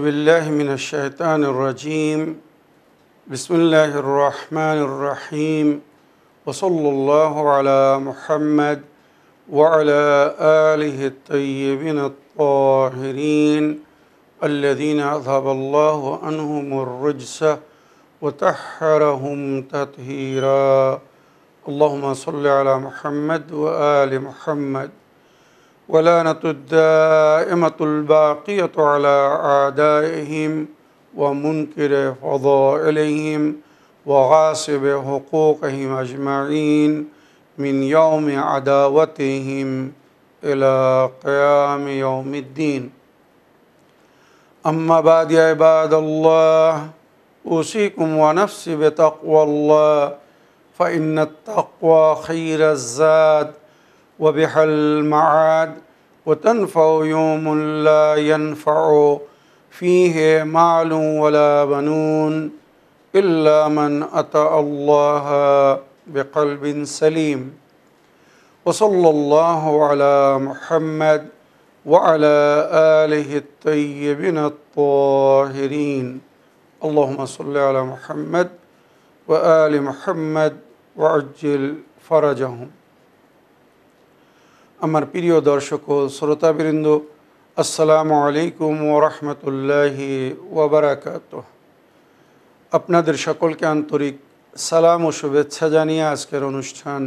بالله من الشيطان الرجيم بسم الله الرحمن الرحيم وصلى الله على محمد وعلى آله الطيبين الطاهرين الذين أذهب الله عنهم الرجس وطهرهم تطهيرا اللهم صل على محمد وآل محمد ولعنة الدائمة الباقية على أعدائهم ومنكر فضائلهم وغاصب حقوقهم أجمعين من يوم عداوتهم إلى قيام يوم الدين أما بعد يا عباد الله أوصيكم ونفسي بتقوى الله فإن التقوى خير الزاد وبها المعاد وتنفع يوم لا ينفع فيه مال ولا بنون إلا من أتى الله بقلب سليم وصلى الله على محمد وعلى آله الطيبين الطاهرين اللهم صل على محمد وآل محمد وعجل فرجهم আমার প্রিয় দর্শক ও শ্রোতাবৃন্দ আসসালামু আলাইকুম ওয়া রাহমাতুল্লাহি ওয়া বারাকাতুহু। আপনাদের সকলকে আন্তরিক সালাম ও শুভেচ্ছা জানিয়ে আজকের অনুষ্ঠান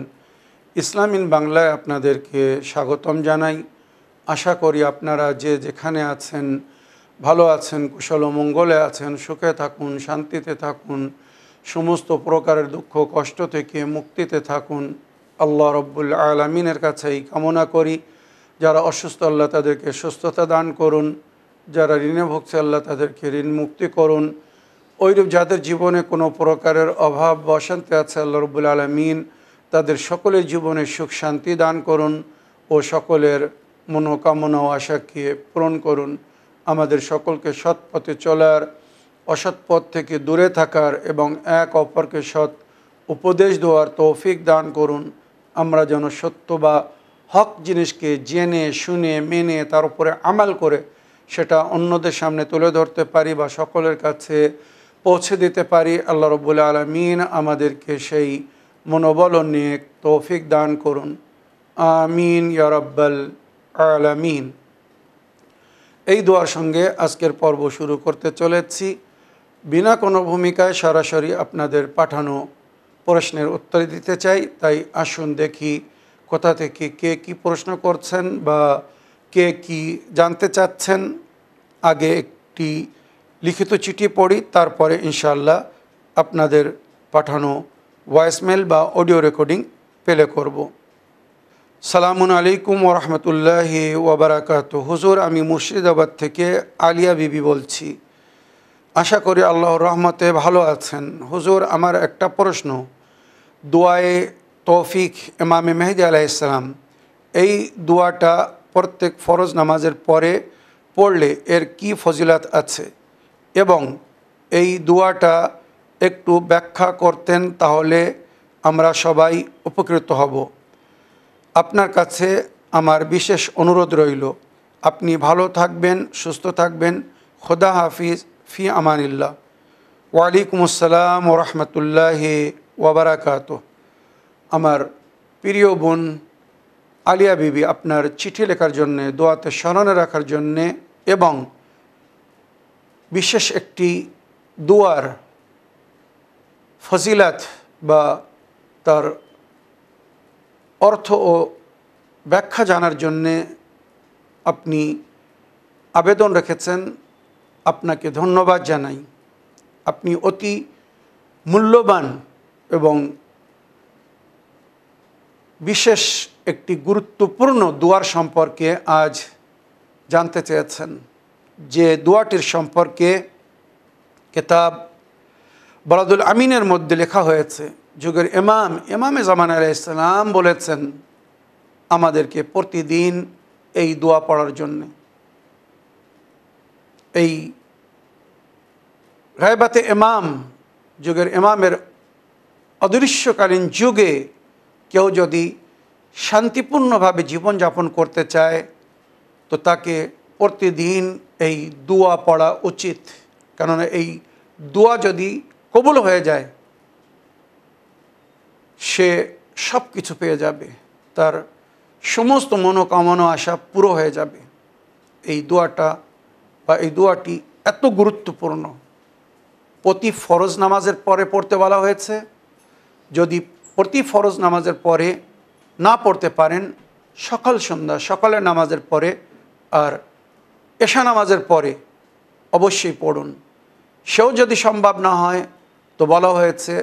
ইসলাম ইন বাংলায় আপনাদেরকে স্বাগতম জানাই। আশা করি আপনারা যে যেখানে আছেন ভালো আছেন, কুশল ও মঙ্গলে আছেন, সুখে থাকুন, শান্তিতে থাকুন, সমস্ত প্রকারের দুঃখ কষ্ট থেকে মুক্তিতে থাকুন। আল্লাহ রব্বুল আলামিনের কাছে এই কামনা করি। যারা অসুস্থ আল্লাহ তাদেরকে সুস্থতা দান করুন, যারা ঋণে ভুগছে আল্লাহ তাদেরকে ঋণ মুক্তি করুন। ওইরূপ যাদের জীবনে কোনো প্রকারের অভাব বা অশান্তি আছে আল্লাহ রব্বুল আলামিন তাদের সকলের জীবনে সুখ শান্তি দান করুন ও সকলের মনোকামনা ও আশাকে পূরণ করুন। আমাদের সকলকে সৎ পথে চলার, অসৎ পথ থেকে দূরে থাকার এবং এক অপরকে সৎ উপদেশ দেওয়ার তৌফিক দান করুন। আমরা যেন সত্য বা হক জিনিসকে জেনে শুনে মেনে তার উপরে আমাল করে সেটা অন্যদের সামনে তুলে ধরতে পারি বা সকলের কাছে পৌঁছে দিতে পারি। আল্লাহ রব্বুল আলামিন আমাদেরকে সেই মনোবল ও নেক তৌফিক দান করুন। আমিন ইয়া রাব্বাল আলামিন। এই দোয়ার সঙ্গে আজকের পর্ব শুরু করতে চলেছি। বিনা কোনো ভূমিকায় সরাসরি আপনাদের পাঠানো প্রশ্নের উত্তর দিতে চাই। তাই আসুন দেখি কোথা থেকে কে কি প্রশ্ন করছেন বা কে কি জানতে চাচ্ছেন। আগে একটি লিখিত চিঠি পড়ি, তারপরে ইনশাআল্লাহ আপনাদের পাঠানো ভয়েসমেল বা অডিও রেকর্ডিং প্লে করব। সালামুন আলাইকুম ওয়া রাহমাতুল্লাহি ওয়া বারাকাতুহু। হুজুর, আমি মুর্শিদাবাদ থেকে আলিয়া বিবি বলছি। আশা করি আল্লাহর রহমতে ভালো আছেন। হুজুর, আমার একটা প্রশ্ন, দোয়ায়ে তৌফিক ইমামে মেহেদী আলাইহিস সালাম, এই দোয়াটা প্রত্যেক ফরজ নামাজের পরে পড়লে এর কি ফজিলত আছে এবং এই দোয়াটা একটু ব্যাখ্যা করতেন তাহলে আমরা সবাই উপকৃত হব। আপনার কাছে আমার বিশেষ অনুরোধ রইল। আপনি ভালো থাকবেন, সুস্থ থাকবেন। খোদা হাফিজ, ফি আমানিল্লাহ। ওয়ালাইকুম আসসালাম ওয়া রাহমাতুল্লাহি ওয়া বারাকাতুহু। আমার প্রিয় বোন আলিয়া বিবি, আপনার চিঠি লেখার জন্যে, দোয়াতে স্মরণে রাখার জন্যে এবং বিশেষ একটি দোয়ার ফজিলাত বা তার অর্থ ও ব্যাখ্যা জানার জন্যে আপনি আবেদন রেখেছেন। আপনাকে ধন্যবাদ জানাই। আপনি অতি মূল্যবান এবং বিশেষ একটি গুরুত্বপূর্ণ দোয়ার সম্পর্কে আজ জানতে চেয়েছেন। যে দোয়াটির সম্পর্কে কিতাব বালাদুল আমিনের মধ্যে লেখা হয়েছে, যুগের ইমামে জামান আলাইহিস সালাম বলেছেন আমাদেরকে প্রতিদিন এই দোয়া পড়ার জন্যে। এই গায়বাতে ইমাম, যুগের ইমামের অদৃশ্যকালীন যুগে কেউ যদি শান্তিপূর্ণভাবে জীবনযাপন করতে চায় তো তাকে প্রতিদিন এই দোয়া পড়া উচিত, কেননা এই দোয়া যদি কবুল হয়ে যায় সে সব কিছু পেয়ে যাবে, তার সমস্ত মনোকামনা আশা পুরো হয়ে যাবে। এই দোয়াটা বা এই দোয়াটি এত গুরুত্বপূর্ণ, প্রতি ফরজ নামাজের পরে পড়তে বলা হয়েছে। যদি প্রতি ফরজ নামাজের পরে না পড়তে পারেন, সকাল সন্ধ্যা সকালের নামাজের পরে আর এশা নামাজের পরে অবশ্যই পড়ুন। সেও যদি সম্ভব না হয় তো বলা হয়েছে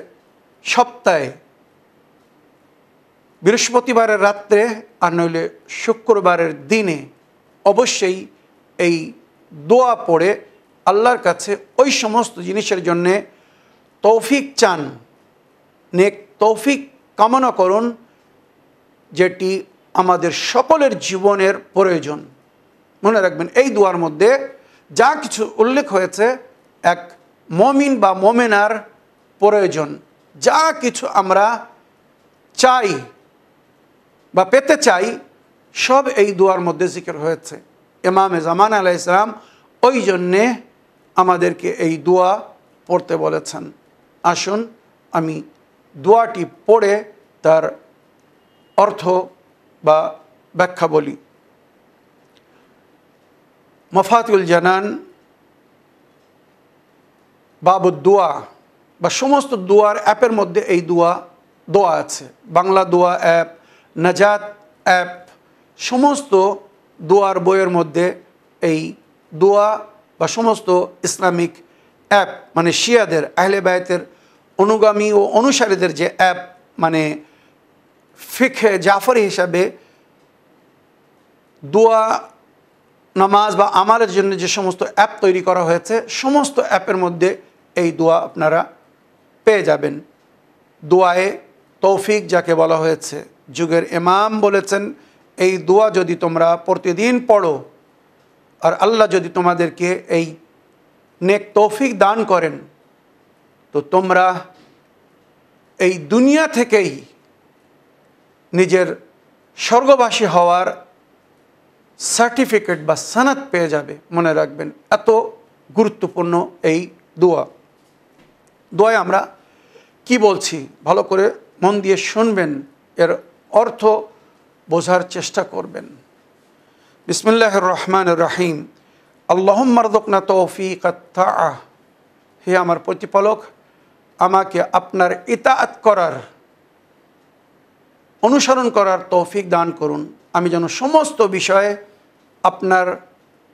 সপ্তাহে বৃহস্পতিবারের রাত্রে আর নইলে শুক্রবারের দিনে অবশ্যই এই দোয়া পড়ে আল্লাহর কাছে ওই সমস্ত জিনিসের জন্যে তৌফিক চান, নেক তৌফিক কামনা করুন যেটি আমাদের সকলের জীবনের প্রয়োজন। মনে রাখবেন এই দোয়ার মধ্যে যা কিছু উল্লেখ হয়েছে এক মমিন বা মোমেনার প্রয়োজন, যা কিছু আমরা চাই বা পেতে চাই সব এই দোয়ার মধ্যে জিকির হয়েছে। ইমামে জামান আলাইহিস সালাম ওই জন্যে আমাদেরকে এই দোয়া পড়তে বলেছেন। আসুন আমি দোয়াটি পড়ে তার অর্থ বা ব্যাখ্যা বলি। মফাতুল জানান বাবুদ দোয়া বা সমস্ত দোয়ার অ্যাপের মধ্যে এই দোয়া আছে। বাংলা দোয়া অ্যাপ, নাজাত অ্যাপ, সমস্ত দোয়ার বইয়ের মধ্যে এই দোয়া বা সমস্ত ইসলামিক অ্যাপ মানে শিয়াদের আহলে বায়তের অনুগামী ও অনুসারীদের যে অ্যাপ মানে ফিকহে জাফরি হিসাবে দোয়া নামাজ বা আমালের জন্য যে সমস্ত অ্যাপ তৈরি করা হয়েছে সমস্ত অ্যাপের মধ্যে এই দোয়া আপনারা পেয়ে যাবেন। দোয়ায়ে তৌফিক যাকে বলা হয়েছে, যুগের ইমাম বলেছেন এই দোয়া যদি তোমরা প্রতিদিন পড়ো আর আল্লাহ যদি তোমাদেরকে এই নেক তৌফিক দান করেন তো তোমরা এই দুনিয়া থেকেই নিজের স্বর্গবাসী হওয়ার সার্টিফিকেট বা সনদ পেয়ে যাবে। মনে রাখবেন এত গুরুত্বপূর্ণ এই দোয়ায় আমরা কি বলছি ভালো করে মন দিয়ে শুনবেন, এর অর্থ বোঝার চেষ্টা করবেন। বিসমিল্লাহির রহমানির রহিম। আল্লাহুম্মা রযুকনা তৌফিকাত তাআহ। হে আমার প্রতিপালক, আমাকে আপনার ইতাআত করার, অনুসরণ করার তৌফিক দান করুন। আমি যেন সমস্ত বিষয়ে আপনার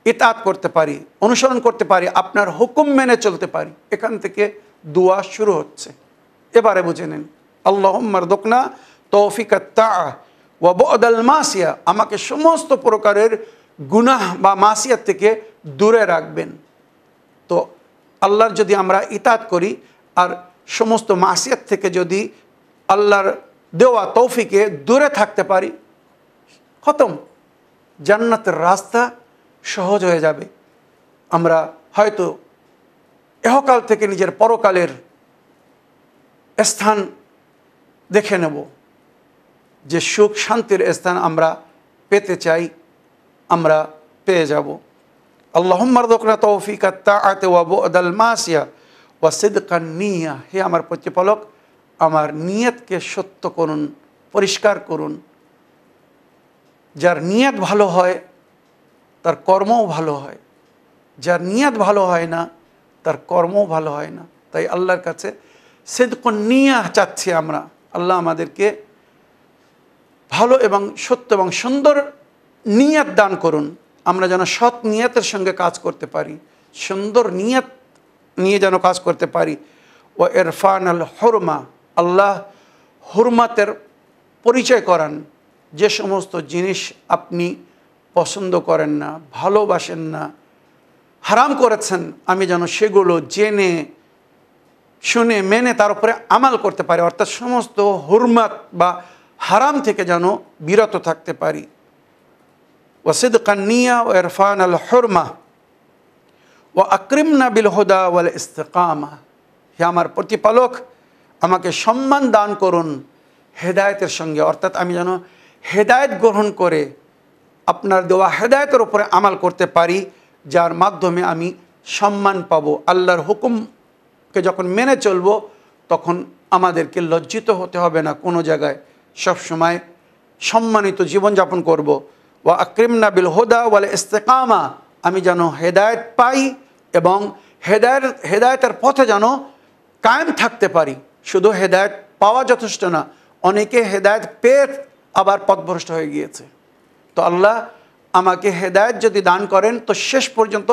ইতাআত করতে পারি, অনুসরণ করতে পারি, আপনার হুকুম মেনে চলতে পারি। এখান থেকে দোয়া শুরু হচ্ছে। এবারে বুঝে নিন, আল্লাহুম্মা রযুকনা তৌফিকাত তাআহ ওয়া বু'দাল মাসিয়া। আমাকে সমস্ত প্রকারের গুনাহ বা মাসিয়াত থেকে দূরে রাখবেন। তো আল্লাহর যদি আমরা ইতাআত করি আর সমস্ত মাসিয়াত থেকে যদি আল্লাহর দেওয়া তৌফিকে দূরে থাকতে পারি, খতম, জান্নাতের রাস্তা সহজ হয়ে যাবে। আমরা হয়তো ইহকাল থেকে নিজের পরকালের স্থান দেখে নেব, যে সুখ শান্তির স্থান আমরা পেতে চাই আমরা পেয়ে যাব। আল্লাহুম্মা রযুকনা তৌফিকাত তাআতি ওয়া বু'দাল মাসিয়া ওয়া সিদকান নিয়া। হে আমার প্রতিপালক, আমার নিয়তকে সত্য করুন, পরিষ্কার করুন। যার নিয়ত ভালো হয় তার কর্মও ভালো হয়, যার নিয়ত ভালো হয় না তার কর্মও ভালো হয় না। তাই আল্লাহর কাছে সিদকুন নিয়া চাচ্ছি আমরা, আল্লাহ আমাদেরকে ভালো এবং সত্য এবং সুন্দর নিয়ত দান করুন। আমরা যেন সৎ নিয়তের সঙ্গে কাজ করতে পারি, সুন্দর নিয়ত নিয়ে যেন কাজ করতে পারি। ও ইরফান আল হুরমা, আল্লাহ হুরমাতের পরিচয় করান। যে সমস্ত জিনিস আপনি পছন্দ করেন না, ভালোবাসেন না, হারাম করেছেন, আমি যেন সেগুলো জেনে শুনে মেনে তার উপরে আমাল করতে পারি, অর্থাৎ সমস্ত হুরমাত বা হারাম থেকে যেন বিরত থাকতে পারি। ওয়া সিদকান নিয়া ওয়া ইরফান আল হুরমা ওয়া আকরিমনা বিল হুদা ওয়াল ইস্তিকামা। হে আমার প্রতিপালক, আমাকে সম্মান দান করুন হেদায়েতের সঙ্গে, অর্থাৎ আমি যেন হেদায়েত গ্রহণ করে আপনার দেওয়া হেদায়েতের উপরে আমাল করতে পারি, যার মাধ্যমে আমি সম্মান পাব। আল্লাহর হুকুমকে যখন মেনে চলব, তখন আমাদেরকে লজ্জিত হতে হবে না কোনো জায়গায়, সবসময় সম্মানিত জীবনযাপন করব। ওয়া আকরিমনা বিল হুদা ওয়াল ইস্তেকামা, আমি যেন হেদায়েত পাই এবং হেদায়েতের পথে যেন কায়েম থাকতে পারি। শুধু হেদায়েত পাওয়া যথেষ্ট না, অনেকে হেদায়েত পেয়ে আবার পথভ্রষ্ট হয়ে গিয়েছে। তো আল্লাহ আমাকে হেদায়েত যদি দান করেন, তো শেষ পর্যন্ত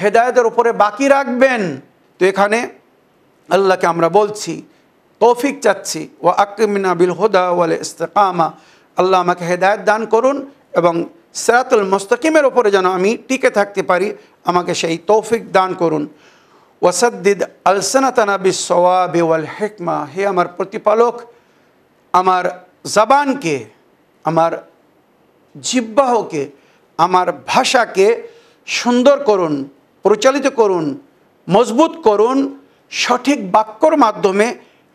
হেদায়েতের উপরে বাকি রাখবেন। তো এখানে আল্লাহকে আমরা বলছি, তৌফিক চাচ্ছি, ওয়া আকরিমনা বিল হুদা ওয়াল ইস্তেকামা, আল্লাহ আমাকে হেদায়েত দান করুন এবং সিরাতুল মুস্তাকিমের উপরে যেন আমি টিকে থাকতে পারি, আমাকে সেই তৌফিক দান করুন। ওয়াসাদ্দিদ আলসানাতানা বিস-সওয়াবি ওয়াল হিকমা, হে আমার প্রতিপালক, আমার জবানকে, আমার জিহ্বাকে, আমার ভাষাকে সুন্দর করুন, পরিচালিত করুন, মজবুত করুন সঠিক বাক্যর মাধ্যমে,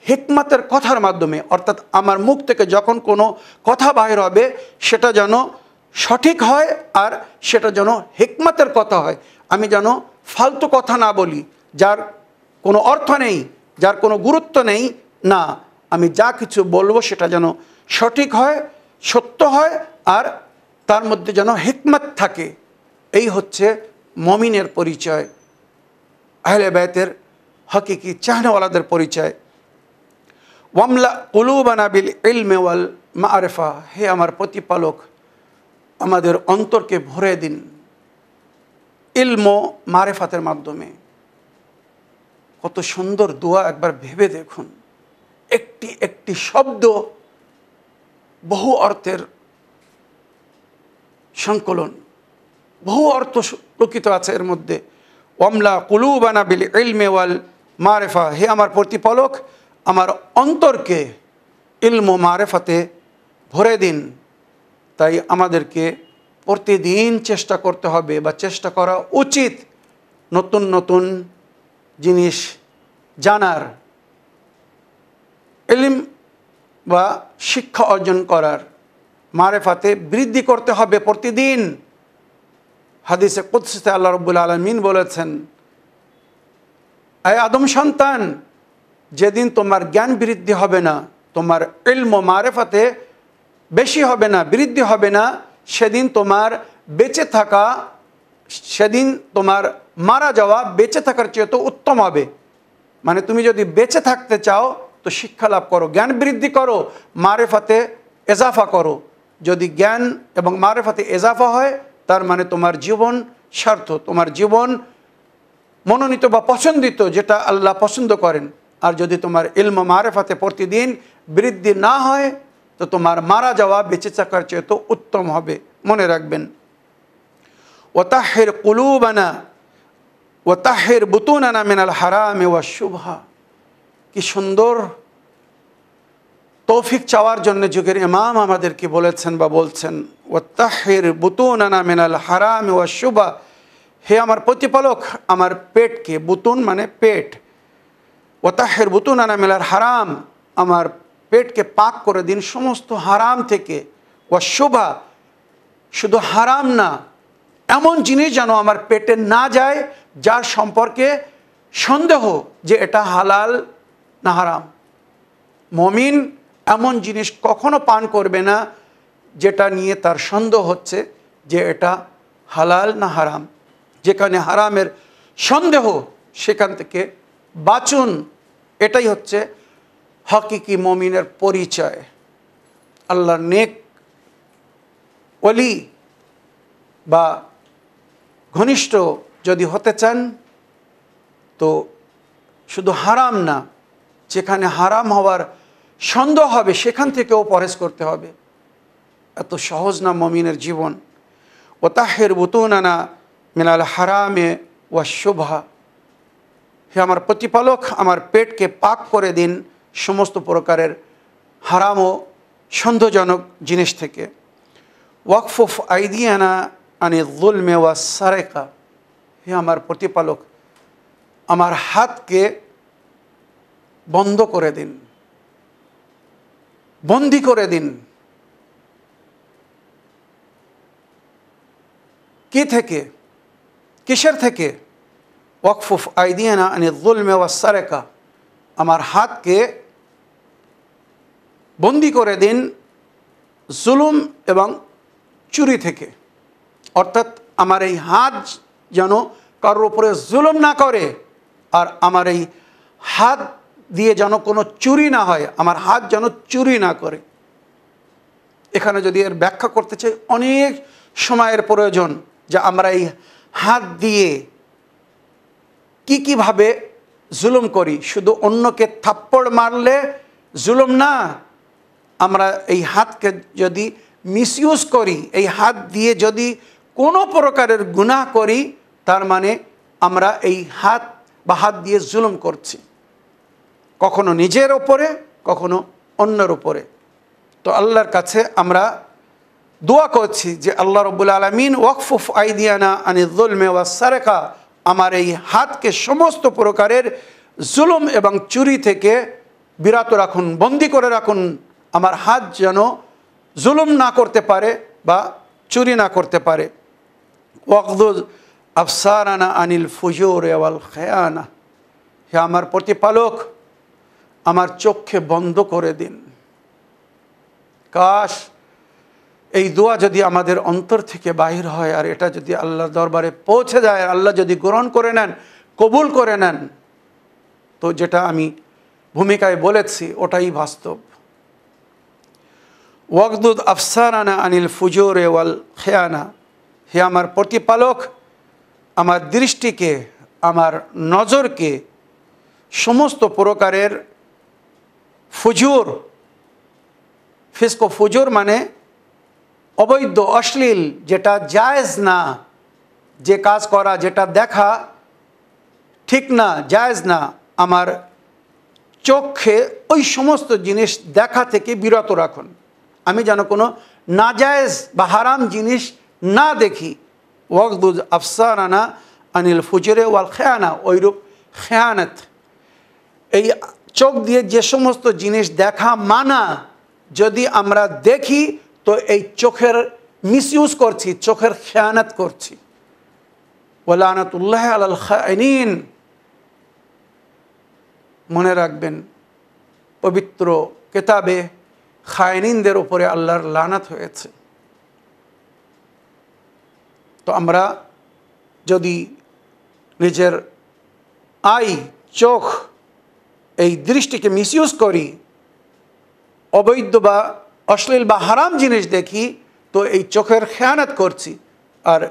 হিকমতের কথার মাধ্যমে। অর্থাৎ আমার মুখ থেকে যখন কোনো কথা বাহির হবে, সেটা যেন সঠিক হয় আর সেটা যেন হিকমতের কথা হয়। আমি যেন ফালতু কথা না বলি, যার কোনো অর্থ নেই, যার কোনো গুরুত্ব নেই। না, আমি যা কিছু বলবো সেটা যেন সঠিক হয়, সত্য হয়, আর তার মধ্যে যেন হিকমত থাকে। এই হচ্ছে মমিনের পরিচয়, আহলে বাইতের হকিকি চাহনেওয়ালাদের পরিচয়। ওয়ামলা কুলুবানা বিল ইলমি ওয়াল মাআরিফা, হে আমার প্রতিপালক, আমাদের অন্তরকে ভরে দিন ইলম ও মারেফাতের মাধ্যমে। কত সুন্দর দোয়া, একবার ভেবে দেখুন। একটি একটি শব্দ বহু অর্থের সংকলন, বহু অর্থ প্রকৃত আছে এর মধ্যে। ওয়ামলা কুলুবানা বিল ইলমি ওয়াল মারেফা, হে আমার প্রতিপালক, আমার অন্তরকে ইলম ও মারেফাতে ভরে দিন। তাই আমাদেরকে প্রতিদিন চেষ্টা করতে হবে, বা চেষ্টা করা উচিত নতুন নতুন জিনিস জানার, ইলম বা শিক্ষা অর্জন করার, মারেফাতে বৃদ্ধি করতে হবে প্রতিদিন। হাদিসে কুদসিতে আল্লাহ রাব্বুল আলামিন বলেছেন, হে আদম সন্তান, যেদিন তোমার জ্ঞান বৃদ্ধি হবে না, তোমার ইলম ও মারেফাতে বেশি হবে না, বৃদ্ধি হবে না, সেদিন তোমার বেঁচে থাকা, সেদিন তোমার মারা যাওয়া বেঁচে থাকার চেয়ে তো উত্তম হবে। মানে তুমি যদি বেঁচে থাকতে চাও, তো শিক্ষা লাভ করো, জ্ঞান বৃদ্ধি করো, মারেফাতে এজাফা করো। যদি জ্ঞান এবং মারেফাতে এজাফা হয়, তার মানে তোমার জীবন স্বার্থ, তোমার জীবন মনোনীত বা পছন্দিত, যেটা আল্লাহ পছন্দ করেন। আর যদি তোমার ইলম মারেফাতে প্রতিদিন বৃদ্ধি না হয়, তো তোমার মারা যাওয়া বেঁচে থাকার চেয়ে তো উত্তম হবে। মনে রাখবেন, ওয়াতাহির কুলুবানা ওয়াতাহির বুতুনানা মিনাল হারামি ওয়াশ শুবহা। কি সুন্দর তৌফিক চাওয়ার জন্য যুগের ইমাম আমাদেরকে বলেছেন বা বলছেন, ওয়াতাহির বুতুনানা মিনাল হারামি ওয়াশ শুবহা, হে আমার প্রতিপালক, আমার পেটকে, বুতুন মানে পেট, ওয়াতাহির বুতুনানা মিনাল হারাম, আমার পেটকে পাক করে দিন সমস্ত হারাম থেকে। ওয়াশ শুবহা, শুধু হারাম না, এমন জিনিস যেন আমার পেটে না যায় যার সম্পর্কে সন্দেহ যে এটা হালাল না হারাম। মমিন এমন জিনিস কখনো পান করবে না যেটা নিয়ে তার সন্দেহ হচ্ছে যে এটা হালাল না হারাম। যেখানে হারামের সন্দেহ, সেখান থেকে বাঁচুন। এটাই হচ্ছে হকিকি মমিনের পরিচয়। আল্লাহর নেক ওলি বা ঘনিষ্ঠ যদি হতে চান, তো শুধু হারাম না, যেখানে হারাম হওয়ার সন্দেহ হবে সেখান থেকেও পরহেজ করতে হবে। এত সহজ না মমিনের জীবন। ওয়াতাহির বুতুনানা মিনাল হারামে ওয়াশ শুবহা, হে আমার প্রতিপালক, আমার পেটকে পাক করে দিন সমস্ত প্রকারের হারাম ও সন্দেহজনক জিনিস থেকে। ওয়াকফুফ আইদিয়ানা আনি যুলমে ওয়াস সারেকা, হে আমার প্রতিপালক, আমার হাতকে বন্ধ করে দিন, বন্দি করে দিন কি থেকে, কিসের থেকে? ওয়াকফুফ আইদিয়ানা আনিল যুলমি ওয়াস সারকা, আমার হাতকে বন্দি করে দিন জুলুম এবং চুরি থেকে। অর্থাৎ আমার এই হাত যেন কারোর উপরে জুলুম না করে, আর আমার এই হাত দিয়ে যেন কোনো চুরি না হয়, আমার হাত যেন চুরি না করে। এখানে যদি এর ব্যাখ্যা করতে চাই, অনেক সময়ের প্রয়োজন যে আমরা এই হাত দিয়ে কীভাবে জুলুম করি। শুধু অন্যকে থাপ্পড় মারলে জুলুম না, আমরা এই হাতকে যদি মিসইউজ করি, এই হাত দিয়ে যদি কোনো প্রকারের গুনাহ করি, তার মানে আমরা এই হাত বা হাত দিয়ে জুলুম করছি, কখনো নিজের ওপরে, কখনো অন্যের উপরে। তো আল্লাহর কাছে আমরা দোয়া করছি যে আল্লাহ রাব্বুল আলামিন ওয়াকফুফ আইদিয়ানা আনিল যুলমি ওয়াস সারকা, আমার এই হাতকে সমস্ত প্রকারের জুলুম এবং চুরি থেকে বিরত রাখুন, বন্দি করে রাখুন। আমার হাত যেন জুলুম না করতে পারে বা চুরি না করতে পারে। ওয়াকদুজ আফসারানা আনিল ফুজুর ওয়াল খিয়ানা, হে আমার প্রতিপালক, আমার চোখকে বন্ধ করে দিন। কাশ এই দোয়া যদি আমাদের অন্তর থেকে বাহির হয়, আর এটা যদি আল্লাহর দরবারে পৌঁছে যায়, আল্লাহ যদি গ্রহণ করে নেন, কবুল করে নেন, তো যেটা আমি ভূমিকায় বলেছি ওটাই বাস্তব। ওয়াকদুদ আফসারানা আনিল ফুজুর ওয়াল খিয়ানা, হে আমার প্রতিপালক, আমার দৃষ্টিকে, আমার নজরকে সমস্ত প্রকারের ফুজুর, ফিস্কো ফুজুর মানে অবৈধ, অশ্লীল, যেটা জায়েজ না, যে কাজ করা, যেটা দেখা ঠিক না, জায়েজ না, আমার চোখে ওই সমস্ত জিনিস দেখা থেকে বিরত রাখুন। আমি যেন কোনো নাজায়েজ বা হারাম জিনিস না দেখি। ওয়াকদুজ আফসারানা আনিল ফুজুরে ওয়াল খেয়ানা, ওইরূপ খেয়ানত, এই চোখ দিয়ে যে সমস্ত জিনিস দেখা মানা যদি আমরা দেখি, তো এই চোখের মিসইউজ করছি, চোখের খেয়ানত করছি। ওয়ালানাতুল্লাহি আলাল খাইনিন, মনে রাখবেন পবিত্র কিতাবে খায়নিনদের উপরে আল্লাহর লানত হয়েছে। তো আমরা যদি নিজের চোখ, এই দৃষ্টিকে মিসইউজ করি, অবৈধ বা অশ্লীল বা হারাম জিনিস দেখি, তো এই চোখের খেয়ানত করছি, আর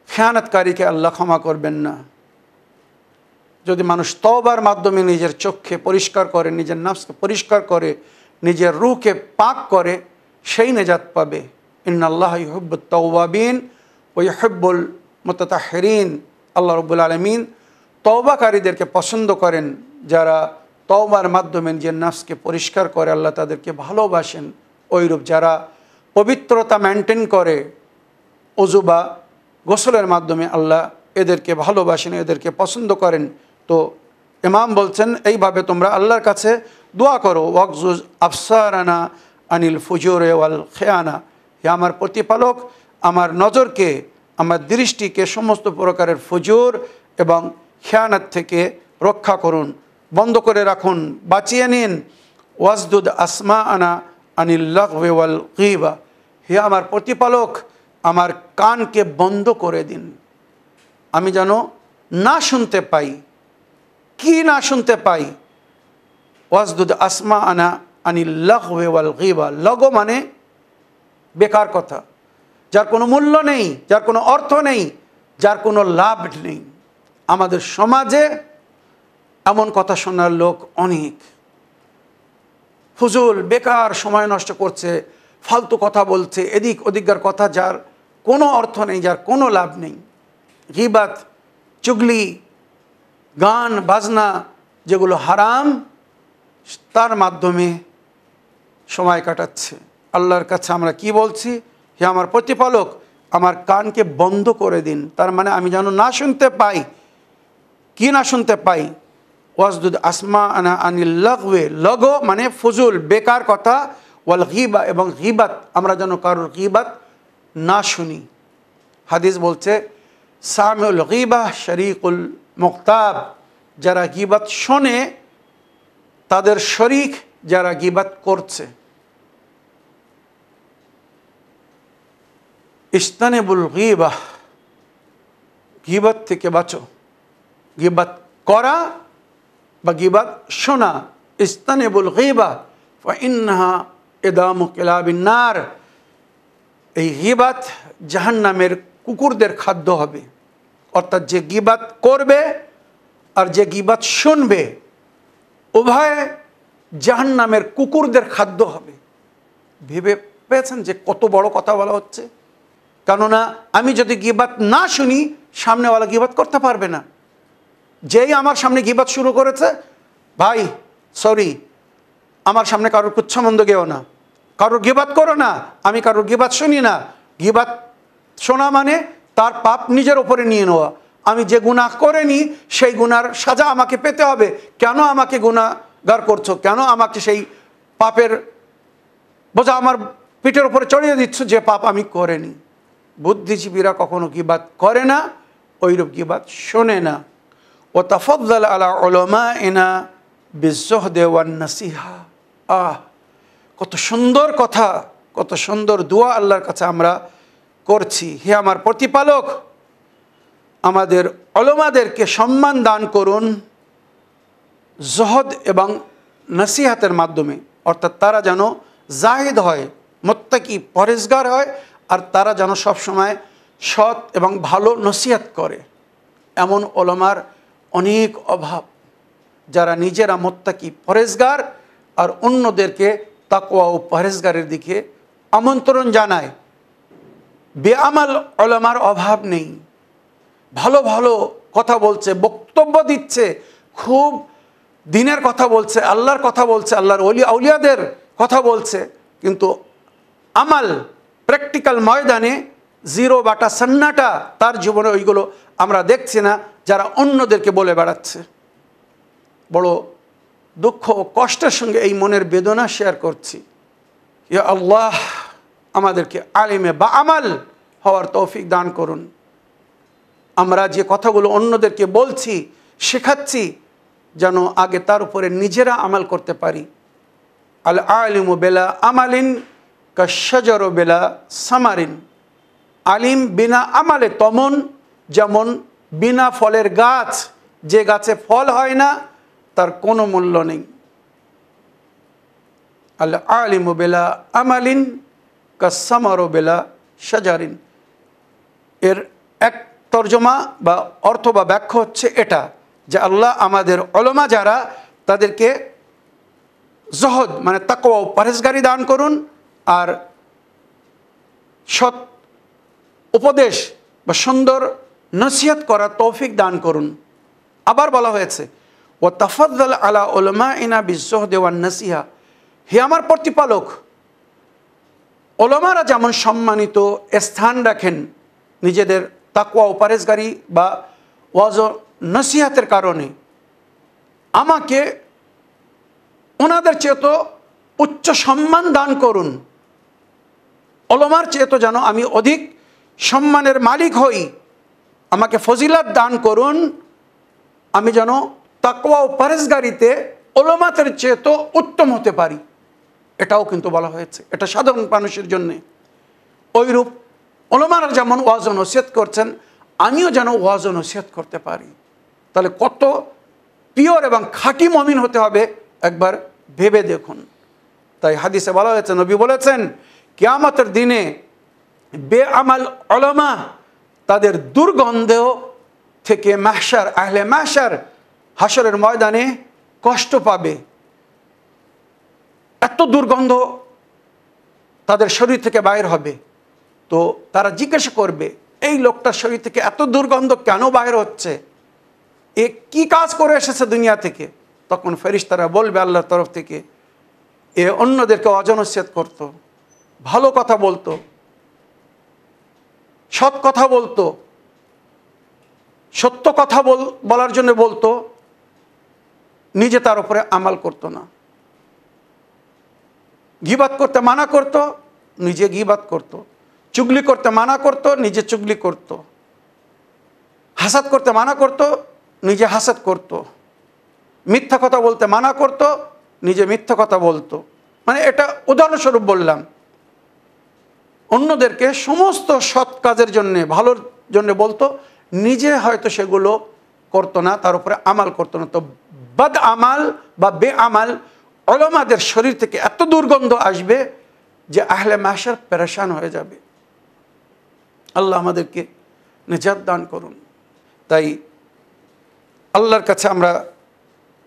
খেয়ানতকারীকে আল্লাহ ক্ষমা করবেন না। যদি মানুষ তওবার মাধ্যমে নিজের চোখকে পরিষ্কার করে, নিজের নফসকে পরিষ্কার করে, নিজের রূহকে পাক করে, সেই নেজাত পাবে। ইন্নাল্লাহা ইউহিব্বুত তাওয়াবিন ওয়া ইউহিব্বুল মুতাতাহহিরিন, আল্লাহ রাব্বুল আলামিন তওবাকারীদেরকে পছন্দ করেন, যারা তওবার মাধ্যমে নিজের নফসকে পরিষ্কার করে, আল্লাহ তাদেরকে ভালোবাসেন। ওইরূপ যারা পবিত্রতা মেনটেন করে ওযু বা গোসলের মাধ্যমে, আল্লাহ এদেরকে ভালোবাসেন, এদেরকে পছন্দ করেন। তো ইমাম বলছেন এইভাবে তোমরা আল্লাহর কাছে দোয়া করো, ওয়াকজুজ আফসারানা আনিল ফুজুর ওয়াল খিয়ানা, হে আমার প্রতিপালক, আমার নজরকে, আমার দৃষ্টিকে সমস্ত প্রকারের ফুজুর এবং খেয়ানত থেকে রক্ষা করুন, বন্ধ করে রাখুন, বাঁচিয়ে নিন। ওয়াজদুদ আসমা আনা আনিল লাগওয়ি ওয়াল গীবা, হে আমার প্রতিপালক, আমার কানকে বন্ধ করে দিন, আমি যেন না শুনতে পাই। কি না শুনতে পাই? ওয়াজদুদ আসমা আনা আনিল লাগওয়ি ওয়াল গীবা, লগো মানে বেকার কথা, যার কোনো মূল্য নেই, যার কোনো অর্থ নেই, যার কোনো লাভ নেই। আমাদের সমাজে এমন কথা শোনার লোক অনেক, ফুজুল বেকার সময় নষ্ট করছে, ফালতু কথা বলছে, এদিক ওদিককার কথা, যার কোনো অর্থ নেই, যার কোনো লাভ নেই। গীবাত, চুগলি, গান বাজনা, যেগুলো হারাম, তার মাধ্যমে সময় কাটাচ্ছে। আল্লাহর কাছে আমরা কি বলছি? হে আমার প্রতিপালক, আমার কানকে বন্ধ করে দিন, তার মানে আমি যেন না শুনতে পাই। কি না শুনতে পাই? ওয়াজদুদ আসমা আনা আনিল লাগওয়ি, লগো মানে ফুজুল বেকার কথা, ওয়াল গীবা এবং গীবাত, আমরা যেন কারোর গীবাত না শুনি, হাদিস বলছে সামিউল গীবাহ শরীকুল মুক্তাব, যারা গীবত শোনে তাদের শরীক যারা গীবত করছে। ইজতানিবুল গীবাহ, গীবত থেকে বাঁচো। গীবত করা বা গীবত শোনা, ইজতানিবুল গীবাহ ফাইন্নাহা ইদামু কিলাবিন নার, এই গীবত জাহান্নামের কুকুরদের খাদ্য হবে। অর্থাৎ যে গীবত করবে আর যে গীবত শুনবে উভয় জাহান্নামের কুকুরদের খাদ্য হবে। ভেবে পেয়েছেন যে কত বড় কথা বলা হচ্ছে? কেননা আমি যদি গীবত না শুনি সামনেওয়ালা গীবত করতে পারবে না। যেই আমার সামনে গীবত শুরু করেছে, ভাই সরি, আমার সামনে কারোর কুচ্ছমন্দ গেও না, কারোর গীবত করো না, আমি কারোর গীবত শুনি না। গীবত শোনা মানে তার পাপ নিজের ওপরে নিয়ে নেওয়া। আমি যে গুনাহ করিনি সেই গুনার সাজা আমাকে পেতে হবে। কেন আমাকে গুনাহগার করছো? কেন আমাকে সেই পাপের বোঝা আমার পিঠের উপরে চড়িয়ে দিচ্ছ যে পাপ আমি করিনি? বুদ্ধিজীবীরা কখনো গীবত করে না, ওইরূপ গীবত শোনে না। ও তাফাদ্দাল আলা উলামাইনা বিজ্জুহদি ওয়ান নাসিহা। কত সুন্দর কথা, কত সুন্দর দোয়া আল্লাহর কাছে আমরা করছি। হে আমার প্রতিপালক, আমাদের উলামাদেরকে সম্মান দান করুন জহদ এবং নসিহাতের মাধ্যমে। অর্থাৎ তারা যেন জাহিদ হয়, মুত্তাকি পরেজগার হয়, আর তারা যেন সবসময় সৎ এবং ভালো নসিহত করে। এমন উলামার অনেক অভাব, যারা নিজেরা মুত্তাকি পরেজগার আর অন্যদেরকে তাকওয়া ও পরেজগারের দিকে আমন্ত্রণ জানায়। বেআমাল উলামার অভাব নেই, ভালো ভালো কথা বলছে, বক্তব্য দিচ্ছে, খুব দিনের কথা বলছে, আল্লাহর কথা বলছে, আল্লাহর আউলিয়াদের কথা বলছে, কিন্তু আমাল প্র্যাকটিক্যাল ময়দানে জিরো বাটা সান্নাটা তার জীবনে ওইগুলো আমরা দেখছি না, যারা অন্যদেরকে বলে বেড়াচ্ছে। বড় দুঃখ ও কষ্টের সঙ্গে এই মনের বেদনা শেয়ার করছি। ইয়া আল্লাহ, আমাদেরকে আলিমে বা আমাল হওয়ার তৌফিক দান করুন। আমরা যে কথাগুলো অন্যদেরকে বলছি, শেখাচ্ছি, যেন আগে তার উপরে নিজেরা আমাল করতে পারি। আল আলিমু বেলা আমালিন কাশজারু বেলা সামারিন। আলিম বিনা আমালে তমন যেমন বিনা ফলের গাছ, যে গাছে ফল হয় না তার কোনো মূল্য নেই। আল আলিমু বেলা আমালিন কাসামারু বেলা শাজারিন। এর এক তর্জমা বা অর্থ বা ব্যাখ্যা হচ্ছে এটা, যে আল্লাহ আমাদের উলামা যারা, তাদেরকে জহদ মানে তাকওয়া ও পরহেজগারি দান করুন, আর সৎ উপদেশ বা সুন্দর নসিহত করার তৌফিক দান করুন। আবার বলা হয়েছে ও তাফাদ্দাল আলা উলামাইনা বিজ্জুহদি ওয়ান নাসিহা। হে আমার প্রতিপালক, উলামারা যেমন সম্মানিত স্থান রাখেন নিজেদের তাকওয়া ও পরহেজগারি বা ওয়াজ ও নসিহতের কারণে, আমাকে ওনাদের চেয়ে তো উচ্চ সম্মান দান করুন। উলামার চেয়ে তো যেন আমি অধিক সম্মানের মালিক হই, আমাকে ফজিলত দান করুন, আমি যেন তাকওয়া ও পরহেজগারিতে উলামাদের চেয়ে তো উত্তম হতে পারি। এটাও কিন্তু বলা হয়েছে, এটা সাধারণ মানুষের জন্যে। ওইরূপ উলামারা যেমন ওয়াজ ও নসিহত করছেন, আমিও যেন ওয়াজ ও নসিহত করতে পারি। তাহলে কত পিওর এবং খাঁটি মুমিন হতে হবে একবার ভেবে দেখুন। তাই হাদিসে বলা হয়েছে, নবী বলেছেন, কিয়ামতের দিনে বেআমাল উলামা তাদের দুর্গন্ধ থেকে মাহশার, আহলে মাহশার হাসরের ময়দানে কষ্ট পাবে। এত দুর্গন্ধ তাদের শরীর থেকে বাইর হবে। তো তারা জিজ্ঞাসা করবে, এই লোকটার শরীর থেকে এত দুর্গন্ধ কেন বাইর হচ্ছে? এ কি কাজ করে এসেছে দুনিয়া থেকে? তখন ফেরেশতারা বলবে আল্লাহর তরফ থেকে, এ অন্যদেরকে ওয়াজ নসিহত করতো, ভালো কথা বলতো, সৎ কথা বলতো, সত্য কথা বলার জন্য বলতো, নিজে তার উপরে আমাল করতো না। গীবাত করতে মানা করতো, নিজে গীবাত করতো। চুগলি করতে মানা করত, নিজে চুগলি করত। হাসাদ করতে মানা করত, নিজে হাসাদ করত। মিথ্যা কথা বলতে মানা করত, নিজে মিথ্যা কথা বলতো। মানে এটা উদাহরণস্বরূপ বললাম। অন্যদেরকে সমস্ত সৎ কাজের জন্যে, ভালোর জন্য বলতো, নিজে হয়তো সেগুলো করতো না, তার উপরে আমাল করতো না। তো বদ আমাল বা বেআমাল উলামাদের শরীর থেকে এত দুর্গন্ধ আসবে যে আহলে মাহশার পেরেশান হয়ে যাবে। আল্লাহ আমাদেরকে নিজাত দান করুন। তাই আল্লাহর কাছে আমরা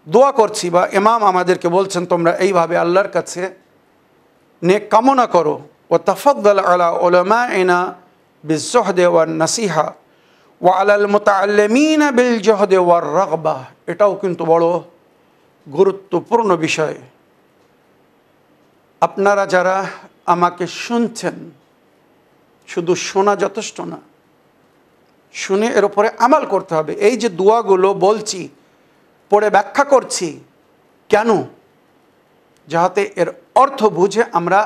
দোয়া করছি, বা ইমাম আমাদেরকে বলছেন তোমরা এইভাবে আল্লাহর কাছে নেক কামনা করো। ও তাফাদ্দাল আলা উলামাইনা বিজ্জহদে ওয়ান নাসিহা ওয়া আলাল মুতাআল্লিমিনা বিল জহদে ওয়ার রাগবা। এটাও কিন্তু বড় গুরুত্বপূর্ণ বিষয়। আপনারা যারা আমাকে শুনছেন, শুধু শোনা যথেষ্ট না, শুনে এর উপরে আমাল করতে হবে। এই যে দোয়াগুলো বলছি, পড়ে ব্যাখ্যা করছি, কেন? যাতে এর অর্থ বুঝে আমরা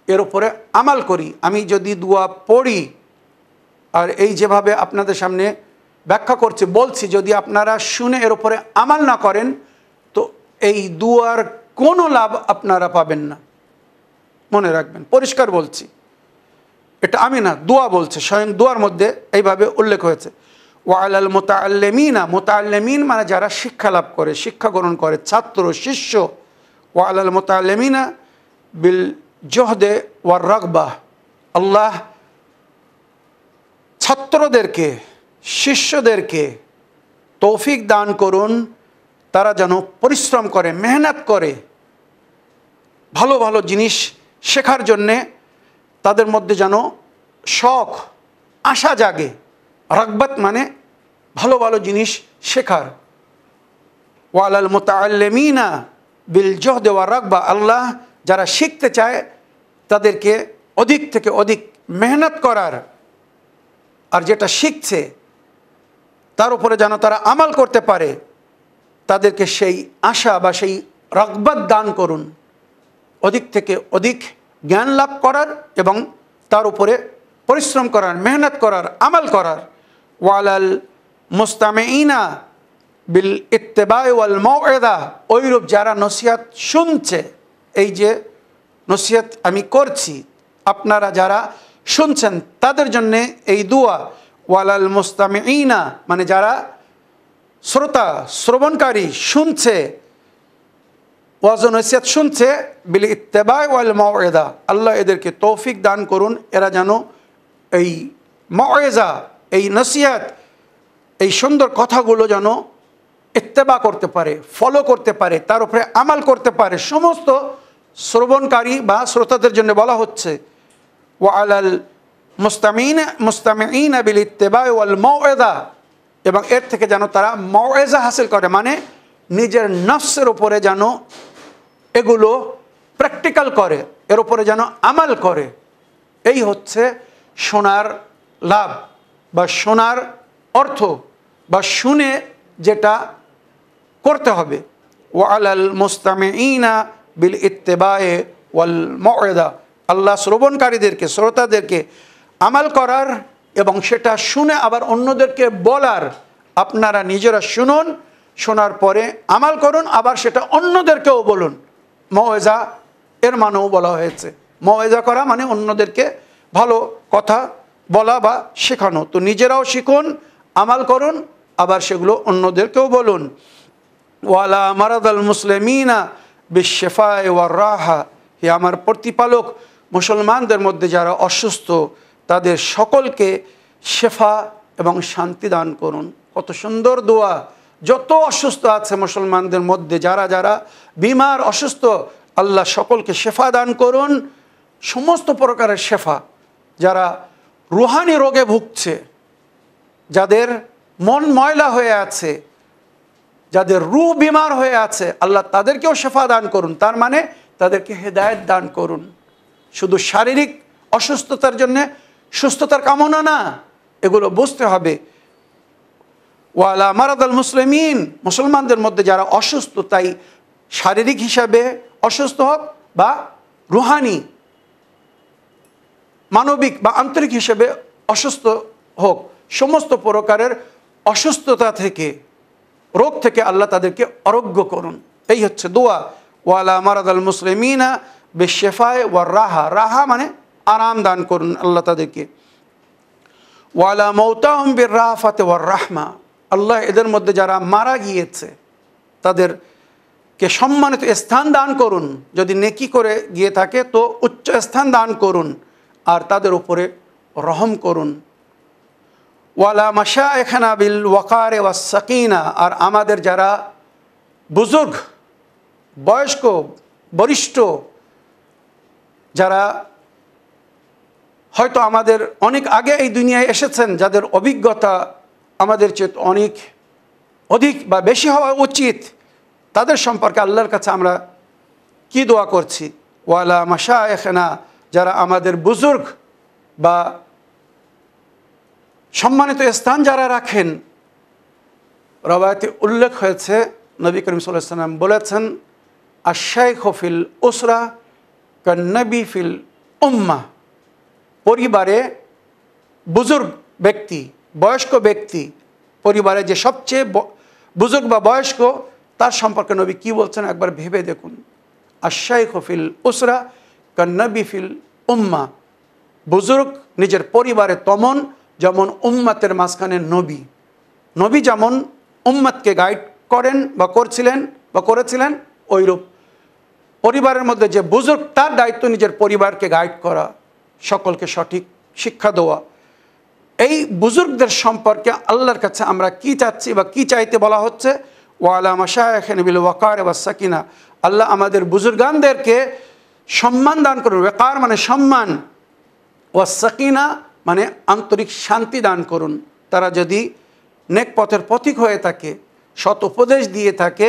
এর উপরে আমাল করি। আমি যদি দোয়া পড়ি আর এই যেভাবে আপনাদের সামনে ব্যাখ্যা করছি বলছি, যদি আপনারা শুনে এর উপরে আমাল না করেন, তো এই দোয়ার কোনো লাভ আপনারা পাবেন না। মনে রাখবেন, পরিষ্কার বলছি, এটা আমি না, দোয়া বলছে, স্বয়ং দোয়ার মধ্যে এইভাবে উল্লেখ হয়েছে। ওয়া আলাল মুতাআল্লিমিনা, মুতাআল্লিমিন মানে যারা শিক্ষা লাভ করে, শিক্ষা গ্রহণ করে, ছাত্র শিষ্য। ওয়া আলাল মুতাআল্লিমিনা বিল জহদে ওয়ার রাগবা। আল্লাহ ছাত্রদেরকে, শিষ্যদেরকে তৌফিক দান করুন, তারা যেন পরিশ্রম করে, মেহনত করে, ভালো ভালো জিনিস শেখার জন্যে তাদের মধ্যে যেন শখ, আশা জাগে। রাগবাত মানে ভালো ভালো জিনিস শেখার। ওয়া আলাল মুতাআল্লিমিনা বিল জহদে ওয়ার রাগবা। আল্লাহ যারা শিখতে চায় তাদেরকে অধিক থেকে অধিক মেহনত করার, আর যেটা শিখছে তার উপরে যেন তারা আমাল করতে পারে, তাদেরকে সেই আশা বা সেই রাগবাত দান করুন, অধিক থেকে অধিক জ্ঞান লাভ করার এবং তার উপরে পরিশ্রম করার, মেহনত করার, আমাল করার। ওয়ালাল মুস্তামিঈনা বিল ইত্তেবা ওয়াল মাউইযা। ওইরূপ যারা নসিহত শুনছে, এই যে নসিহত আমি করছি, আপনারা যারা শুনছেন তাদের জন্যে এই দোয়া। ওয়ালাল মুস্তামিঈনা মানে যারা শ্রোতা, শ্রবণকারী, শুনছে, ওয়াজ নসিহত শুনছে, বিল ইত্তেবা ওয়াল মাউইযা। আল্লাহ এদেরকে তৌফিক দান করুন, এরা যেন এই মাউইযা, এই নসিহত, এই সুন্দর কথাগুলো যেন ইত্তেবা করতে পারে, ফলো করতে পারে, তার উপরে আমাল করতে পারে। সমস্ত শ্রবণকারী বা শ্রোতাদের জন্য বলা হচ্ছে ওয়া আলাল মুস্তামিঈনা বিল ইত্তেবা ওয়াল মাউইযা, এবং এর থেকে যেন তারা মাউইযা হাসিল করে, মানে নিজের নফসের উপরে যেন এগুলো প্র্যাকটিক্যাল করে, এর উপরে যেন আমাল করে। এই হচ্ছে শোনার লাভ বা শোনার অর্থ, বা শুনে যেটা করতে হবে। ওয়া আলাল মুস্তামিঈনা বিল ইত্তেবায়ে ওয়াল মাউইযা। আল্লাহ শ্রবণকারীদেরকে, শ্রোতাদেরকে আমাল করার এবং সেটা শুনে আবার অন্যদেরকে বলার। আপনারা নিজেরা শুনুন, শোনার পরে আমাল করুন, আবার সেটা অন্যদেরকেও বলুন। মাউইযা এর মানেও বলা হয়েছে, মাউইযা করা মানে অন্যদেরকে ভালো কথা বলা বা শেখানো। তো নিজেরাও শিখুন, আমাল করুন, আবার সেগুলো অন্যদেরকেও বলুন। ওয়ালা মারাদাল মুসলিমিনা বিশফায়ে ওয়ার রাহা। হে আমার প্রতিপালক, মুসলমানদের মধ্যে যারা অসুস্থ তাদের সকলকে শেফা এবং শান্তি দান করুন। কত সুন্দর দোয়া! যত অসুস্থ আছে মুসলমানদের মধ্যে, যারা যারা বিমার, অসুস্থ, আল্লাহ সকলকে শেফা দান করুন, সমস্ত প্রকারের শেফা। যারা রুহানি রোগে ভুগছে, যাদের মন ময়লা হয়ে আছে, যাদের রূহ বিমার হয়ে আছে, আল্লাহ তাদেরকেও শেফা দান করুন। তার মানে তাদেরকে হেদায়েত দান করুন। শুধু শারীরিক অসুস্থতার জন্য সুস্থতার কামনা না, এগুলো বুঝতে হবে। ওয়ালা মারাদাল মুসলিমিন, মুসলমানদের মধ্যে যারা অসুস্থ, তাই শারীরিক হিসাবে অসুস্থ হোক বা রুহানি মানবিক বা আন্তরিক হিসেবে অসুস্থ হোক, সমস্ত প্রকারের অসুস্থতা থেকে, রোগ থেকে আল্লাহ তাদেরকে আরোগ্য করুন। এই হচ্ছে দোয়া। ওয়ালা মারাদাল মুসলিমিনা বিশেফায়ে ওয়ার রাহা, রাহা মানে আরাম দান করুন আল্লাহ তাদেরকে। ওয়ালা মৌতাহুম বির রাফাতে ওয়ার রাহমা, আল্লাহ এদের মধ্যে যারা মারা গিয়েছে তাদেরকে সম্মানিত স্থান দান করুন, যদি নেকি করে গিয়ে থাকে তো উচ্চ স্থান দান করুন, আর তাদের উপরে রহম করুন। ওয়ালা মাশায়েখনা বিল ওয়াকারে ওয়াস সাকিনা, আর আমাদের যারা বুজুর্গ, বয়স্ক, বরিষ্ঠ, যারা হয়তো আমাদের অনেক আগে এই দুনিয়ায় এসেছেন, যাদের অভিজ্ঞতা আমাদের চেয়ে অনেক অধিক বা বেশি হওয়া উচিত, তাদের সম্পর্কে আল্লাহর কাছে আমরা কি দোয়া করছি? ওয়ালা মাশায়েখনা, যারা আমাদের বুজুর্গ বা সম্মানিত স্থান যারা রাখেন। রবায়াতে উল্লেখ হয়েছে, নবী করিম সাল্লাল্লাহু আলাইহি ওয়াসাল্লাম বলেছেন, আশ-শাইখু ফিল উসরা কান-নবী ফিল উম্মাহ, পরিবারে বুজুর্গ ব্যক্তি, বয়স্ক ব্যক্তি, পরিবারে যে সবচেয়ে বুজুর্গ বা বয়স্ক, তার সম্পর্কে নবী কী বলছেন একবার ভেবে দেখুন। আশ-শাইখু ফিল উসরা কান-নবী ফিল উম্মাহ, বুজুর্গ নিজের পরিবারে তমন যেমন উম্মাতের মাঝখানে নবী। নবী যেমন উম্মাতকে গাইড করেন বা করছিলেন বা করেছিলেন, ওইরূপ পরিবারের মধ্যে যে বুজুর্গ, তার দায়িত্ব নিজের পরিবারকে গাইড করা, সকলকে সঠিক শিক্ষা দেওয়া। এই বুজুর্গদের সম্পর্কে আল্লাহর কাছে আমরা কি চাচ্ছি বা কি চাইতে বলা হচ্ছে? ওয়ালা মাশায়েখিনা বিল ওয়াকার ওয়াস সাকিনা, আল্লাহ আমাদের বুজুর্গানদেরকে সম্মান দান করুন। ওয়াকার মানে সম্মান, ওয়াস সাকিনা মানে আন্তরিক শান্তি দান করুন। তারা যদি নেক পথের পথিক হয়ে থাকে, সৎ উপদেশ দিয়ে থাকে,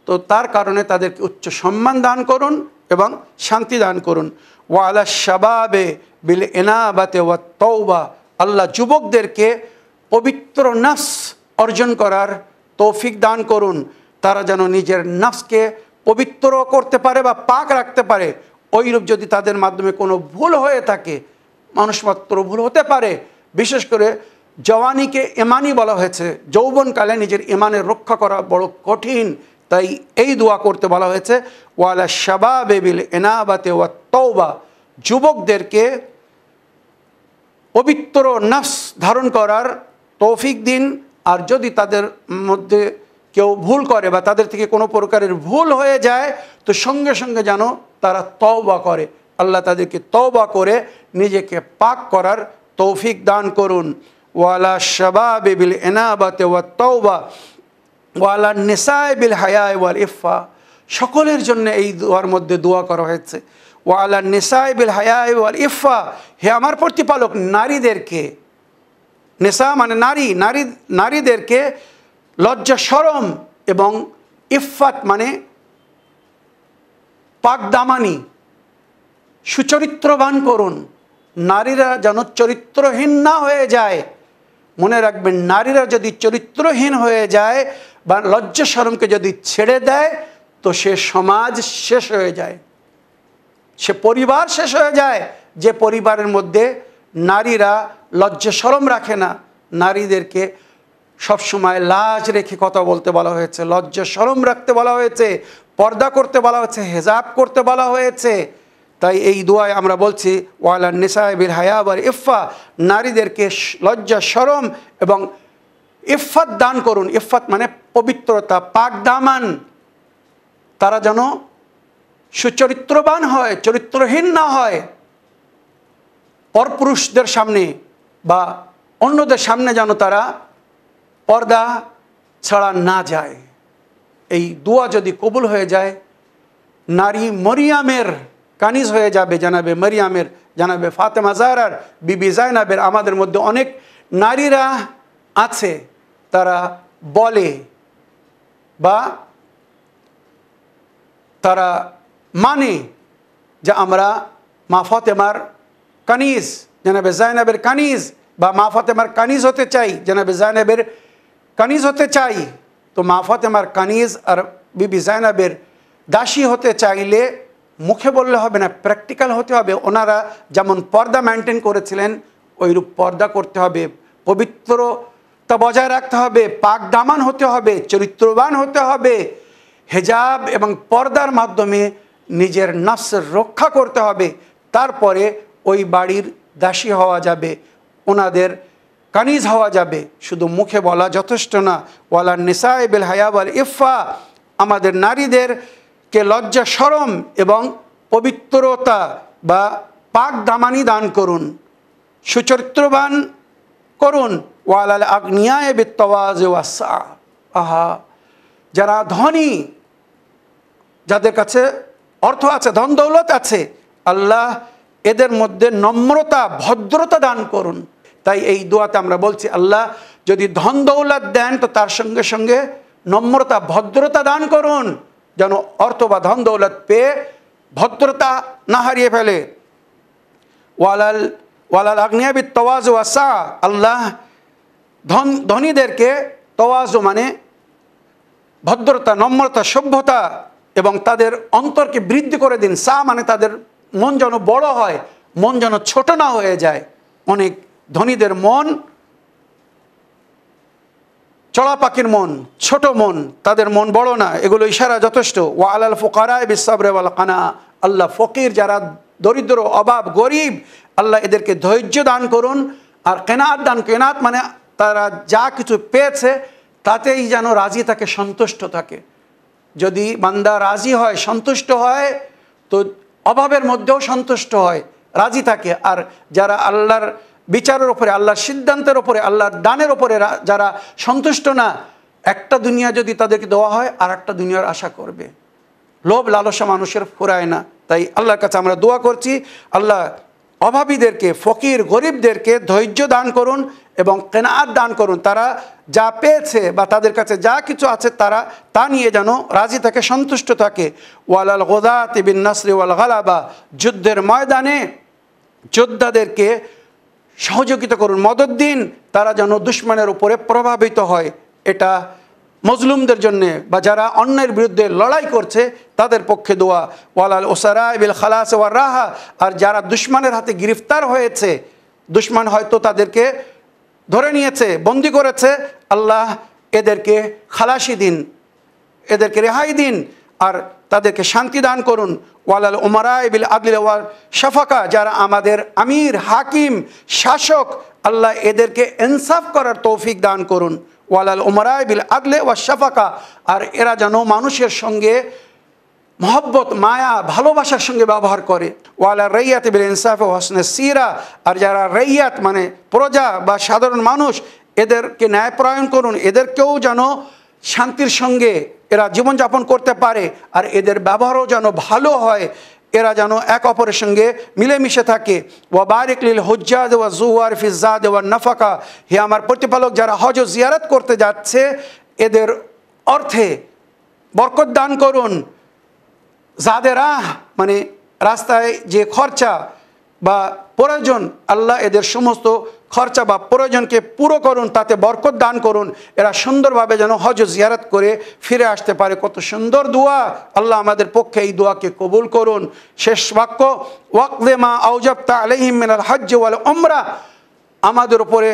তো তার কারণে তাদেরকে উচ্চ সম্মান দান করুন এবং শান্তি দান করুন। ওয়ালা শাবাবে বিল ইনাবাতে ওয়াত তওবা, আল্লাহ যুবকদেরকে পবিত্র নফস অর্জন করার তৌফিক দান করুন। তারা যেন নিজের নফসকে পবিত্র করতে পারে বা পাক রাখতে পারে। ওইরূপ যদি তাদের মাধ্যমে কোনো ভুল হয়ে থাকে, মানুষ মাত্র ভুল হতে পারে, বিশেষ করে জওয়ানিকে ইমানি বলা হয়েছে, যৌবনকালে নিজের ইমানের রক্ষা করা বড় কঠিন, তাই এই দোয়া করতে বলা হয়েছে। ওয়ালা শাবাবে বিল ইনাবাতে ওয়াত তওবা, যুবকদেরকে পবিত্র নফস ধারণ করার তৌফিক দিন। আর যদি তাদের মধ্যে কেউ ভুল করে বা তাদের থেকে কোনো প্রকারের ভুল হয়ে যায়, তো সঙ্গে সঙ্গে যেন তারা তওবা করে, আল্লাহ তাদেরকে তওবা করে নিজেকে পাক করার তৌফিক দান করুন। ওয়ালা শাবাবে বিল ইনাবাতে ওয়াত তওবা ওয়ালা নিসায়ে বিল হায়ায়ে ওয়াল ইফফা, সকলের জন্য এই দোয়ার মধ্যে দোয়া করা হয়েছে। ওয়ালা নিসায়ে বিল হায়ায়ে ওয়াল ইফফা, হে আমার প্রতিপালক, নারীদেরকে, নিসা মানে নারী, নারীদেরকে লজ্জা শরম এবং ইফফাত মানে পাকদামানি, সুচরিত্রবান করুন। নারীরা যেন চরিত্রহীন না হয়ে যায়। মনে রাখবেন, নারীরা যদি চরিত্রহীন হয়ে যায় বা লজ্জা শরমকে যদি ছেড়ে দেয়, তো সে সমাজ শেষ হয়ে যায়, সে পরিবার শেষ হয়ে যায়। যে পরিবারের মধ্যে নারীরা লজ্জা শরম রাখে না, নারীদেরকে সবসময় লাজ রেখে কথা বলতে বলা হয়েছে, লজ্জা শরম রাখতে বলা হয়েছে, পর্দা করতে বলা হয়েছে, হেজাব করতে বলা হয়েছে। তাই এই দোয়ায় আমরা বলছি, ওয়ালা নিসায়ে বিল হায়া ওয়াল ইফফা, নারীদেরকে লজ্জা শরম এবং ইফফাত দান করুন। ইফফাত মানে পবিত্রতা, পাক দামান। তারা যেন সুচরিত্রবান হয়, চরিত্রহীন না হয়, পরপুরুষদের সামনে বা অন্যদের সামনে যেন তারা পর্দা ছাড়া না যায়। এই দোয়া যদি কবুল হয়ে যায়, নারী মরিয়ামের কানিজ হয়ে যাবে, জানাবে মরিয়ামের, জানাবে ফাতেমা জাহরার, বিবি জাইনাবের। আমাদের মধ্যে অনেক নারীরা আছে, তারা বলে বা তারা মানে যে আমরা মা ফাতেমার কানিজ, জানাবে জাইনাবের কানিজ, বা মা ফাতেমার কানিজ হতে চাই, জানাবে জাইনাবের কানিজ হতে চাই। তো মা ফাতেমার কানিজ আর বিবি জাইনাবের দাসী হতে চাইলে মুখে বললে হবে না, প্র্যাকটিক্যাল হতে হবে। ওনারা যেমন পর্দা মেনটেন করেছিলেন ওইরূপ পর্দা করতে হবে, পবিত্রতা বজায় রাখতে হবে, পাক দামান হতে হবে, চরিত্রবান হতে হবে, হেজাব এবং পর্দার মাধ্যমে নিজের নফসের রক্ষা করতে হবে। তারপরে ওই বাড়ির দাসী হওয়া যাবে, ওনাদের কানিজ হওয়া যাবে। শুধু মুখে বলা যথেষ্ট না। ওয়ালা নিসায়ে বিল হায়া ওয়াল ইফা, আমাদের নারীদেরকে লজ্জা শরম এবং পবিত্রতা বা পাক দামানি দান করুন, সুচরিত্রবান করুন। ওয়ালাল আগনিয়ায়ে বিত্তাওয়াজু ওয়াসা, আহা, যারা ধনী, যাদের কাছে অর্থ আছে, ধন দৌলত আছে, আল্লাহ এদের মধ্যে নম্রতা ভদ্রতা দান করুন। তাই এই দোয়াতে আমরা বলছি, আল্লাহ যদি ধন দৌলত দেন তো তার সঙ্গে সঙ্গে নম্রতা ভদ্রতা দান করুন, যেন অর্থ বা ধন দৌলত পেয়ে ভদ্রতা না হারিয়ে ফেলে। ওয়ালাল আগনিয়া বিত তাওয়াজু ওয়াসা, আল্লাহ ধনীদেরকে, তাওয়াজু মানে ভদ্রতা, নম্রতা, সভ্যতা এবং তাদের অন্তরকে বৃদ্ধি করে দিন। সা মানে তাদের মন যেন বড় হয়, মন যেন ছোট না হয়ে যায়। অনেক ধনীদের মন চড়া পাখির মন, ছোট মন, তাদের মন বড় না, এগুলো ইশারা যথেষ্ট। ওয়া আলাল ফুকারায়ে বিসসাবরি ওয়াল কানা, আল্লাহ ফকির যারা দরিদ্র, অভাব, গরিব, আল্লাহ এদেরকে ধৈর্য দান করুন। আর কেনাত দান, কেনাত মানে তারা যা কিছু পেয়েছে তাতেই যেন রাজি থাকে, সন্তুষ্ট থাকে। যদি বান্দা রাজি হয়, সন্তুষ্ট হয়, তো অভাবের মধ্যেও সন্তুষ্ট হয়, রাজি থাকে। আর যারা আল্লাহর বিচারের ওপরে, আল্লাহর সিদ্ধান্তের ওপরে, আল্লাহর দানের ওপরে যারা সন্তুষ্ট না, একটা দুনিয়া যদি তাদেরকে দেওয়া হয় আর একটা দুনিয়ার আশা করবে। লোভ লালসা মানুষের ফুরায় না। তাই আল্লাহর কাছে আমরা দোয়া করছি, আল্লাহ অভাবীদেরকে, ফকির গরিবদেরকে ধৈর্য দান করুন এবং কেনাত দান করুন। তারা যা পেয়েছে বা তাদের কাছে যা কিছু আছে তারা তা নিয়ে যেন রাজি থাকে, সন্তুষ্ট থাকে। ওয়ালাল গোদাতি বিন নাসরি ওয়াল গালাবা, যুদ্ধের ময়দানে যোদ্ধাদেরকে সহযোগিতা করুন, মদদ দিন, তারা যেন দুশমনের উপরে প্রভাবিত হয়। এটা মজলুমদের জন্যে বা যারা অন্যের বিরুদ্ধে লড়াই করছে তাদের পক্ষে দোয়া। ওয়ালাল ওসারায়ে বিল খালাস ওয়ার রাহা, আর যারা দুশমনের হাতে গ্রেফতার হয়েছে, দুশমন হয়তো তাদেরকে ধরে নিয়েছে, বন্দি করেছে, আল্লাহ এদেরকে খালাসি দিন, এদেরকে রেহাই দিন আর তাদেরকে শান্তি দান করুন। ওয়ালাল উমারায়ে বিল আদলি ওয়াল শাফাকা, যারা আমাদের আমির, হাকিম, শাসক, আল্লাহ এদেরকে ইনসাফ করার তৌফিক দান করুন। ওয়ালাল উমারায়ে বিল আদলি ওয়াল শাফাকা, আর এরা যেন মানুষের সঙ্গে মহব্বত, মায়া, ভালোবাসার সঙ্গে ব্যবহার করে। ওয়ালা রাইয়াত বিল ইনসাফ ওয়া হসনে সিরা, আর যারা রাইয়াত মানে প্রজা বা সাধারণ মানুষ, এদেরকে ন্যায়পরায়ণ করুন, এদেরকেও যেন শান্তির সঙ্গে এরা জীবনযাপন করতে পারে আর এদের ব্যবহারও যেন ভালো হয়, এরা যেন এক অপরের সঙ্গে মিলেমিশে থাকে। ওয়া বারিক লিল হুজ্জাজ ওয়া জুওয়ার ফি যাদ ওয়া নাফাকা, হে আমার প্রতিপালক, যারা হজ ও জিয়ারত করতে যাচ্ছে এদের অর্থে বরকত দান করুন। জাদেরাহ মানে রাস্তায় যে খরচা বা প্রয়োজন, আল্লাহ এদের সমস্ত খরচা বা প্রয়োজনকে পুরো করুন, তাতে বরকত দান করুন, এরা সুন্দরভাবে যেন হজ জিয়ারত করে ফিরে আসতে পারে। কত সুন্দর দোয়া, আল্লাহ আমাদের পক্ষে এই দোয়াকে কবুল করুন। শেষ বাক্য, ওয়াকদে মা আওজাবতা আলাইহিম মিনাল হজ্জ ওয়াল উমরা, আমাদের উপরে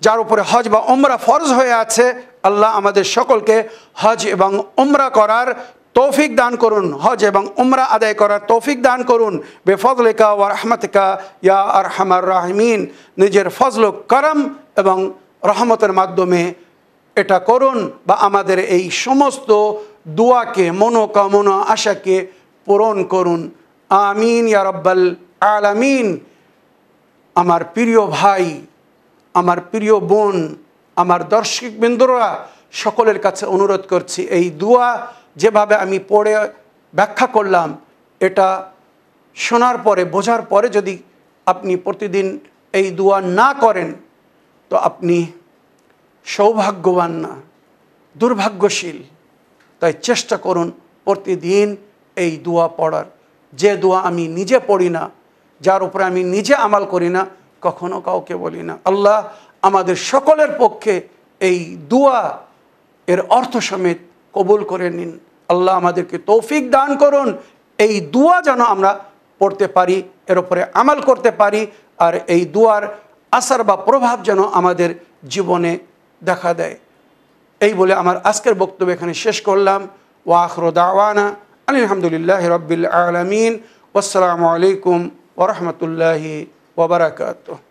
যার উপরে হজ বা উমরা ফরজ হয়ে আছে, আল্লাহ আমাদের সকলকে হজ এবং উমরা করার তৌফিক দান করুন, হজ এবং উমরা আদায় করার তৌফিক দান করুন। বেফজলিকা ওয়া রাহমাতিকা ইয়া আরহামার রাহিমিন, নিজের ফজল করম এবং রহমতের মাধ্যমে এটা করুন বা আমাদের এই সমস্ত দোয়াকে, মনোকামনা, আশাকে পূরণ করুন। আমিন ইয়া রাব্বাল আলামিন। আমার প্রিয় ভাই, আমার প্রিয় বোন, আমার দর্শকবৃন্দরা, সকলের কাছে অনুরোধ করছি, এই দোয়া যেভাবে আমি পড়ে ব্যাখ্যা করলাম, এটা শোনার পরে, বোঝার পরে যদি আপনি প্রতিদিন এই দোয়া না করেন তো আপনি সৌভাগ্যবান না, দুর্ভাগ্যশীল। তাই চেষ্টা করুন প্রতিদিন এই দোয়া পড়ার। যে দোয়া আমি নিজে পড়ি না, যার উপরে আমি নিজে আমাল করি না, কখনো কাউকে বলি না। আল্লাহ আমাদের সকলের পক্ষে এই দোয়া এর অর্থ সমেত কবুল করে নিন। আল্লাহ আমাদেরকে তৌফিক দান করুন এই দোয়া যেন আমরা পড়তে পারি, এর উপরে আমল করতে পারি, আর এই দোয়ার আসার বা প্রভাব যেন আমাদের জীবনে দেখা দেয়। এই বলে আমার আজকের বক্তব্য এখানে শেষ করলাম। ওয়া আখিরু দাওয়ানা আলহামদুলিল্লাহি রাব্বিল আলামিন। আসসালামু আলাইকুম ওয়া রাহমাতুল্লাহি ওয়া বারাকাতুহু।